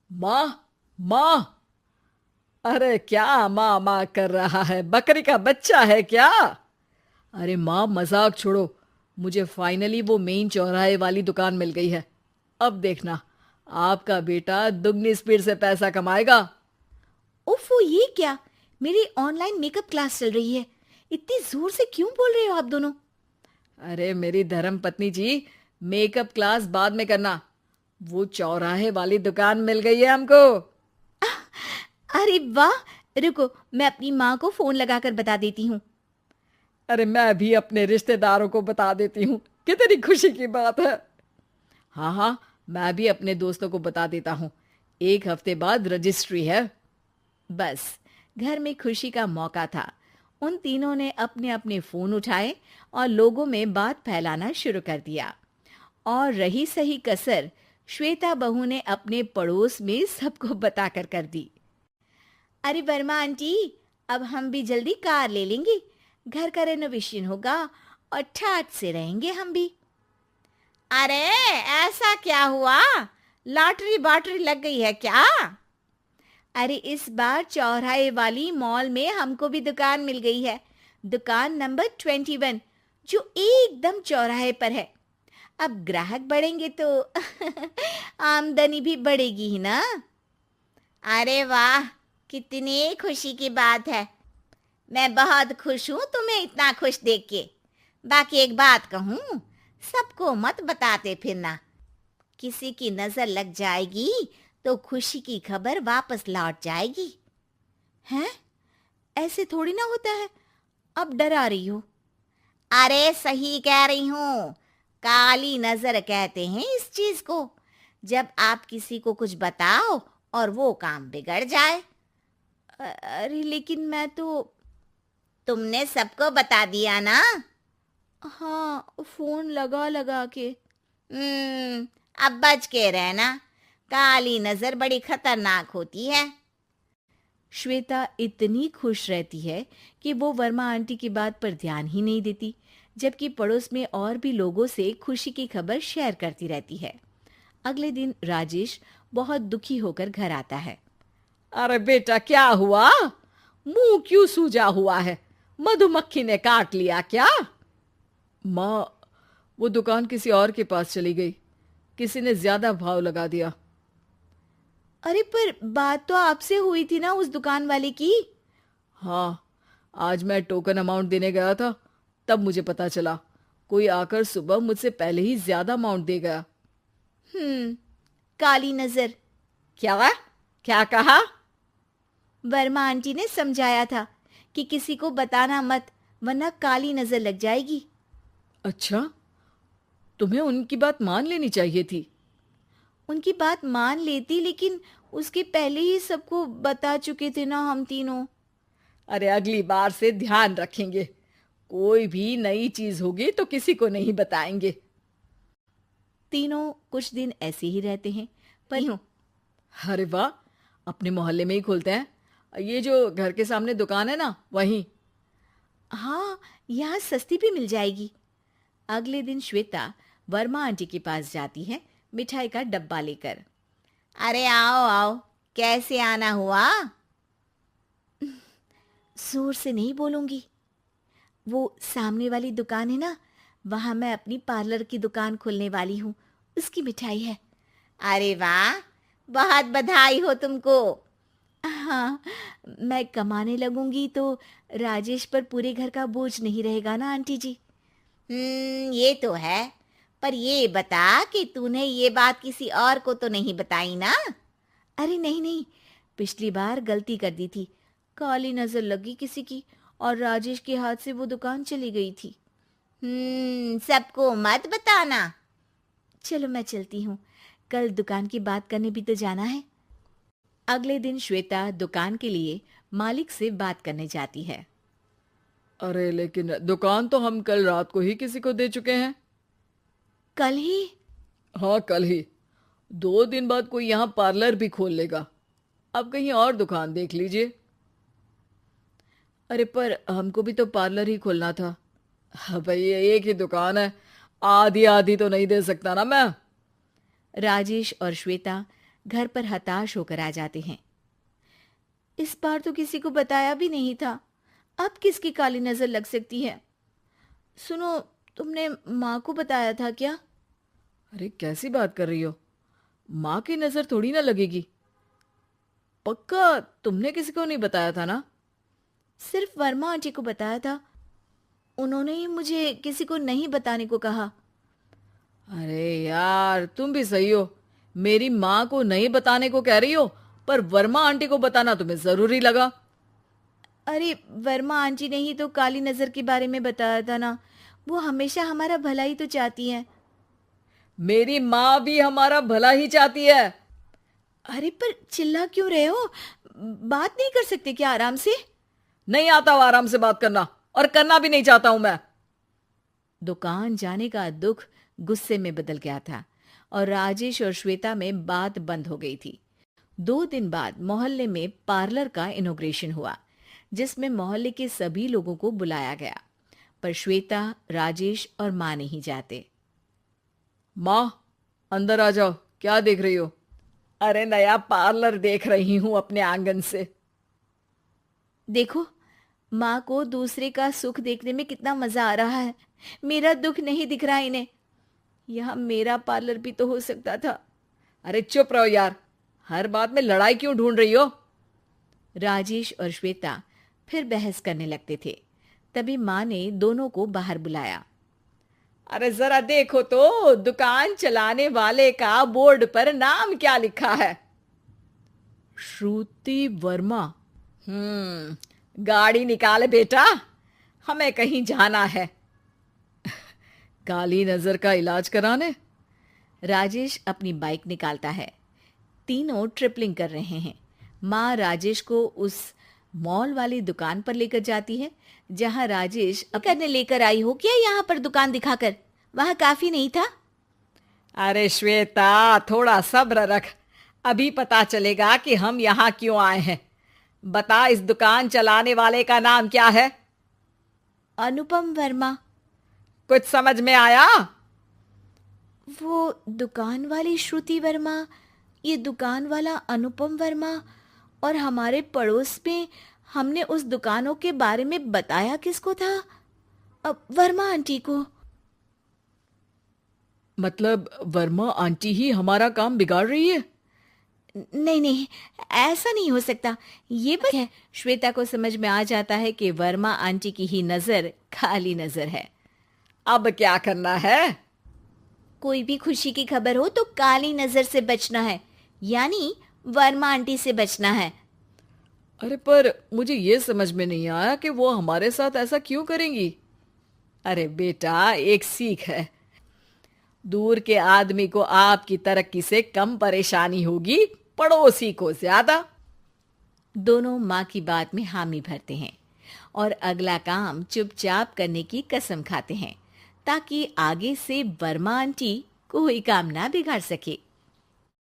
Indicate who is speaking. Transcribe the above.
Speaker 1: माँ, माँ। अरे क्या माँ माँ कर रहा है? बकरी का बच्चा है क्या? अरे माँ, मजाक छोड़ो। मुझे फाइनली वो मेन चौराहे वाली दुकान मिल गई है। अब देखना, आपका बेटा दुगनी स्पीड से पैसा कमाएगा।
Speaker 2: ओफो, ये क्या? मेरी ऑनलाइन मेकअप क्लास चल रही है। इतनी जोर से क्यों बोल रहे हो आप दोनों?
Speaker 1: अरे मेरी धर्म पत्नी जी, मेकअप क्लास बाद में करना। वो चौराहे वाली दुकान मिल गई है हमको।
Speaker 2: अरे वाह! रुको, मैं अपनी माँ को फोन लगाकर बता देती हूँ।
Speaker 1: अरे मैं भी अपने रिश्तेदारों को बता देती हूँ। कितनी खुशी की बात है। हाँ हाँ, मैं भी अपने दोस्तों को बता देता हूँ। 1 हफ्ते बाद रजिस्ट्री है।
Speaker 2: बस, घर में खुशी का मौका था। उन तीनों ने अपने अपने फोन उठाए और लोगों में बात फैलाना शुरू कर दिया। और रही सही कसर, श्वेता बहू ने अपने पड़ोस में सबको बताकर कर दी। अरे वर्मा आंटी, अब हम भी जल्दी कार ले लेंगे। घर का रेनोवेशन होगा और ठाट से रहेंगे हम भी। अरे, ऐसा क्या हुआ? लॉटरी बाटरी लग गई है क्या? अरे, इस बार चौराहे वाली मॉल में हमको भी दुकान मिल गई है। दुकान नंबर 21, जो एकदम चौराहे पर है। अब ग्राहक बढ़ेंगे तो आमदनी भी बढ़ेगी ही ना। अरे वाह, कितनी खुशी की बात है। मैं बहुत खुश हूँ तुम्हें इतना खुश देख के। बाकी एक बात कहूँ, सबको मत बताते फिरना। किसी की नजर लग जाएगी तो खुशी की खबर वापस लौट जाएगी। हैं? ऐसे थोड़ी ना होता है। अब डरा रही हो? अरे सही कह रही हूँ। काली नजर कहते हैं इस चीज को, जब आप किसी को कुछ बताओ और वो काम बिगड़ जाए। अरे लेकिन मैं तो। तुमने सबको बता दिया ना? हाँ, फोन लगा लगा के। अब बच के रहना। काली नजर बड़ी खतरनाक होती है। श्वेता इतनी खुश रहती है कि वो वर्मा आंटी की बात पर ध्यान ही नहीं देती, जबकि पड़ोस में और भी लोगों से खुशी की खबर शेयर करती रहती है। अगले दिन राजेश बहुत दुखी होकर घर आता है।
Speaker 1: अरे बेटा, क्या हुआ? मुंह क्यों सूजा हुआ है? मधुमक्खी ने काट लिया क्या? माँ, वो दुकान किसी और के पास चली गई। किसी ने ज्यादा भाव लगा दिया।
Speaker 2: अरे पर बात तो आपसे हुई थी ना उस दुकान वाले की।
Speaker 1: हाँ, आज मैं टोकन अमाउंट देने गया था, तब मुझे पता चला। कोई आकर सुबह मुझसे पहले ही ज्यादा अमाउंट दे गया।
Speaker 2: हम्म, काली नजर।
Speaker 1: क्या? क्या कहा?
Speaker 2: वर्मा आंटी ने समझाया था कि किसी को बताना मत, वरना काली नजर लग जाएगी।
Speaker 1: अच्छा, तुम्हें उनकी बात मान लेनी चाहिए थी।
Speaker 2: उनकी बात मान लेती, लेकिन उसके पहले ही सबको बता चुके थे ना हम तीनों।
Speaker 1: अरे अगली बार से ध्यान रखेंगे। कोई भी नई चीज होगी तो किसी को नहीं बताएंगे।
Speaker 2: तीनों कुछ दिन ऐसे ही रहते हैं, पर यूं।
Speaker 1: अरे वाह, अपने मोहल्ले में ही खोलते हैं। ये जो घर के सामने दुकान है ना, वहीं।
Speaker 2: हाँ, यहाँ सस्ती भी मिल जाएगी। अगले दिन श्वेता वर्मा आंटी के पास जाती है, मिठाई का डब्बा लेकर। अरे आओ आओ, कैसे आना हुआ? जोर से नहीं बोलूंगी। वो सामने वाली दुकान है ना, वहां मैं अपनी पार्लर की दुकान खोलने वाली हूँ। उसकी मिठाई है। अरे वाह, बहुत बधाई हो तुमको। हाँ, मैं कमाने लगूंगी तो राजेश पर पूरे घर का बोझ नहीं रहेगा ना आंटी जी। ये तो है। पर ये बता कि तूने ये बात किसी और को तो नहीं बताई ना? अरे नहीं नहीं, पिछली बार गलती कर दी थी। काली नजर लगी किसी की और राजेश के हाथ से वो दुकान चली गई थी। सबको मत बताना। चलो मैं चलती हूँ, कल दुकान की बात करने भी तो जाना है। अगले दिन श्वेता दुकान के लिए मालिक से बात करने जाती है।
Speaker 1: अरे लेकिन दुकान तो हम कल रात को ही किसी को दे चुके हैं।
Speaker 2: कल ही?
Speaker 1: हाँ, कल ही। 2 दिन बाद कोई यहाँ पार्लर भी खोल लेगा। अब कहीं और दुकान देख लीजिए। अरे पर हमको भी तो पार्लर ही खोलना था। हाँ भाई, ये एक ही दुकान है। आधी आधी तो नहीं दे सकता ना मैं।
Speaker 2: राजेश और श्वेता घर पर हताश होकर आ जाते हैं। इस बार तो किसी को बताया भी नहीं था, अब किसकी काली नजर लग सकती है? सुनो, तुमने माँ को बताया था क्या?
Speaker 1: अरे कैसी बात कर रही हो? माँ की नजर थोड़ी ना लगेगी। पक्का तुमने किसी को नहीं बताया था ना?
Speaker 2: सिर्फ वर्मा आंटी को बताया था, उन्होंने ही मुझे किसी को नहीं बताने को कहा।
Speaker 1: अरे यार तुम भी सही हो, मेरी माँ को नहीं बताने को कह रही हो, पर वर्मा आंटी को बताना तुम्हें जरूरी लगा।
Speaker 2: अरे वर्मा आंटी ने ही तो काली नजर के बारे में बताया था ना, वो हमेशा हमारा भला ही तो चाहती हैं।
Speaker 1: मेरी माँ भी हमारा भला ही चाहती है।
Speaker 2: अरे पर चिल्ला क्यों रहे हो? बात नहीं कर सकते क्या आराम से?
Speaker 1: नहीं आता वो आराम से बात करना, और करना भी नहीं चाहता हूं मैं।
Speaker 2: दुकान जाने का दुख गुस्से में बदल गया था और राजेश और श्वेता में बात बंद हो गई थी। 2 दिन बाद मोहल्ले में पार्लर का इनॉग्रेशन हुआ, जिसमें मोहल्ले के सभी लोगों को बुलाया गया, पर श्वेता, राजेश और माँ नहीं जाते।
Speaker 1: माँ अंदर आ जाओ, क्या देख रही हो? अरे नया पार्लर देख रही हूं अपने आंगन से।
Speaker 2: देखो, माँ को दूसरे का सुख देखने में कितना मजा आ रहा है, मेरा दुख नहीं दिख रहा इन्हें। यहाँ मेरा पार्लर भी तो हो सकता था।
Speaker 1: अरे चुप रहो यार, हर बात में लड़ाई क्यों ढूंढ रही हो?
Speaker 2: राजेश और श्वेता फिर बहस करने लगते थे। तभी माँ ने दोनों को बाहर बुलाया।
Speaker 1: अरे जरा देखो तो, दुकान चलाने वाले का बोर्ड पर नाम क्या लिखा है? श्रुति वर्मा। गाड़ी निकाल बेटा, हमें कहीं जाना है। काली नजर का इलाज कराने?
Speaker 2: राजेश अपनी बाइक निकालता है। तीनों ट्रिपलिंग कर रहे हैं। माँ राजेश को उस मॉल वाली दुकान पर लेकर जाती है जहाँ राजेश करने लेकर आई हो क्या यहाँ पर दुकान दिखाकर? वहाँ काफी नहीं था?
Speaker 1: अरे श्वेता थोड़ा सब्र रख, अभी पता चलेगा कि हम यहाँ क्यों आए हैं। बता, इस दुकान चलाने वाले का नाम क्या है?
Speaker 2: अनुपम वर्मा।
Speaker 1: कुछ समझ में आया?
Speaker 2: वो दुकान वाली श्रुति वर्मा, ये दुकान वाला अनुपम वर्मा, और हमारे पड़ोस में हमने उस दुकानों के बारे में बताया किसको था? अब वर्मा आंटी को।
Speaker 1: मतलब वर्मा आंटी ही हमारा काम बिगाड़ रही है?
Speaker 2: नहीं नहीं, ऐसा नहीं हो सकता। ये बस है, श्वेता को समझ में आ जाता है कि वर्मा आंटी की ही नजर काली नजर है।
Speaker 1: अब क्या करना है?
Speaker 2: कोई भी खुशी की खबर हो तो काली नजर से बचना है, यानी वर्मा आंटी से बचना है।
Speaker 1: अरे पर मुझे ये समझ में नहीं आया कि वो हमारे साथ ऐसा क्यों करेंगी। अरे बेटा, एक सीख है, दूर के आदमी को आपकी तरक्की से कम परेशानी होगी, पड़ोसी को ज्यादा।
Speaker 2: दोनों माँ की बात में हामी भरते हैं और अगला काम चुपचाप करने की कसम खाते हैं, ताकि आगे से वर्मा आंटी कोई काम ना बिगाड़ सके।